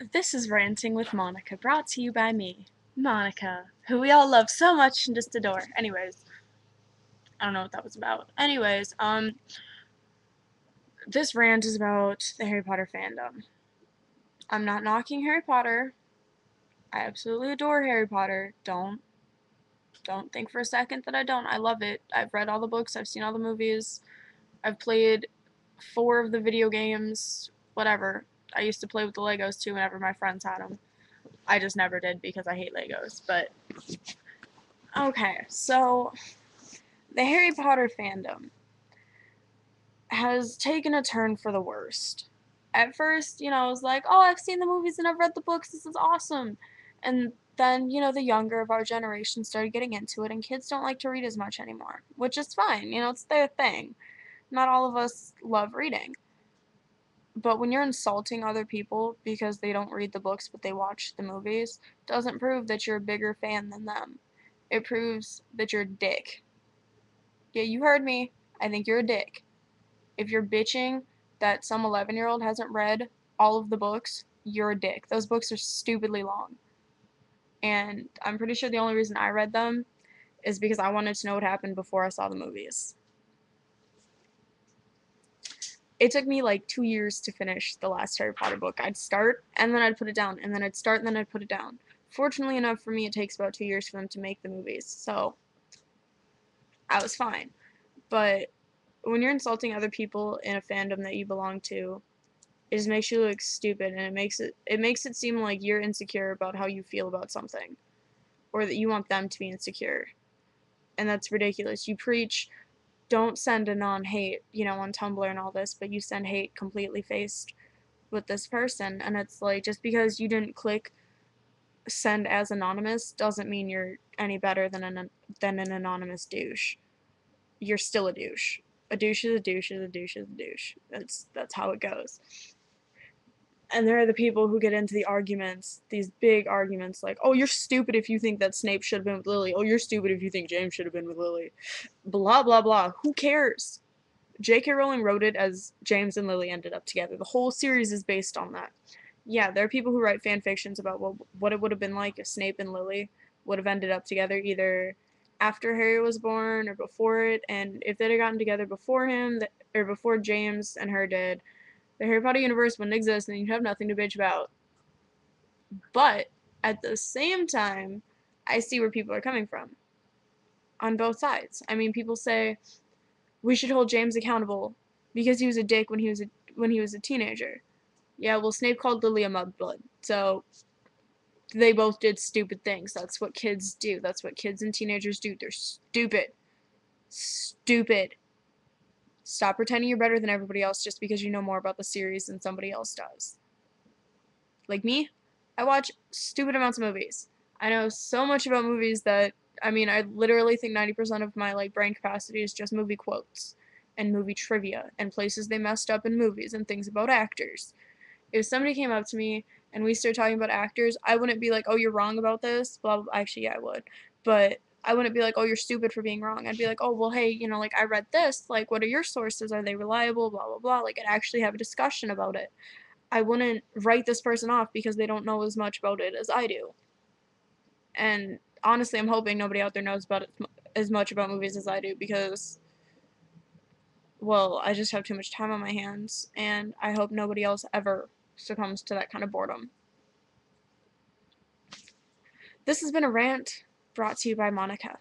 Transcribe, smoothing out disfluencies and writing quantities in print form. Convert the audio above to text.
This is Ranting with Monica, brought to you by me, Monica, who we all love so much and just adore. Anyways, I don't know what that was about. Anyways, this rant is about the Harry Potter fandom. I'm not knocking Harry Potter. I absolutely adore Harry Potter. Don't think for a second that I don't. I love it. I've read all the books, I've seen all the movies, I've played 4 of the video games, whatever. I used to play with the Legos too whenever my friends had them. I just never did because I hate Legos, but okay, so the Harry Potter fandom has taken a turn for the worst. At first, I was like, oh, I've seen the movies and I've read the books, this is awesome. And then, the younger of our generation started getting into it, and kids don't like to read as much anymore, which is fine, it's their thing. Not all of us love reading. But when you're insulting other people because they don't read the books but they watch the movies, doesn't prove that you're a bigger fan than them. It proves that you're a dick. Yeah, you heard me. I think you're a dick. If you're bitching that some 11-year-old hasn't read all of the books, you're a dick. Those books are stupidly long. And I'm pretty sure the only reason I read them is because I wanted to know what happened before I saw the movies. It took me like 2 years to finish the last Harry Potter book. I'd start and then I'd put it down, and then I'd start and then I'd put it down. Fortunately enough for me, it takes about 2 years for them to make the movies, so I was fine. But when you're insulting other people in a fandom that you belong to, it just makes you look stupid, and it makes it seem like you're insecure about how you feel about something, or that you want them to be insecure, and that's ridiculous. You preach don't send a non-hate, on Tumblr and all this, but you send hate completely faced with this person, and it's like, just because you didn't click send as anonymous doesn't mean you're any better than an anonymous douche. You're still a douche. A douche is a douche is a douche is a douche. That's how it goes. And there are the people who get into the arguments, these big arguments, like, oh, you're stupid if you think that Snape should have been with Lily. Oh, you're stupid if you think James should have been with Lily. Blah, blah, blah. Who cares? J.K. Rowling wrote it as James and Lily ended up together. The whole series is based on that. Yeah, there are people who write fan fictions about what it would have been like if Snape and Lily would have ended up together either after Harry was born or before it, and if they'd have gotten together before him, or before James and her did, the Harry Potter universe wouldn't exist and you'd have nothing to bitch about. But at the same time, I see where people are coming from on both sides. I mean, people say we should hold James accountable because he was a dick when he was a teenager. Yeah, well, Snape called Lily a mudblood, so they both did stupid things. That's what kids do. That's what kids and teenagers do. They're stupid. Stupid. Stop pretending you're better than everybody else just because you know more about the series than somebody else does. Like me, I watch stupid amounts of movies. I know so much about movies that, I mean, I literally think 90% of my like brain capacity is just movie quotes and movie trivia and places they messed up in movies and things about actors. If somebody came up to me and we started talking about actors, I wouldn't be like, "Oh, you're wrong about this." Blah, blah. Actually, yeah, I would, but I wouldn't be like, "Oh, you're stupid for being wrong." I'd be like, "Oh, well, hey, like I read this. Like, what are your sources? Are they reliable? Blah blah blah." Like, I'd actually have a discussion about it. I wouldn't write this person off because they don't know as much about it as I do. And honestly, I'm hoping nobody out there knows about it as much about movies as I do because, well, I just have too much time on my hands, and I hope nobody else ever succumbs to that kind of boredom. This has been a rant brought to you by Monica.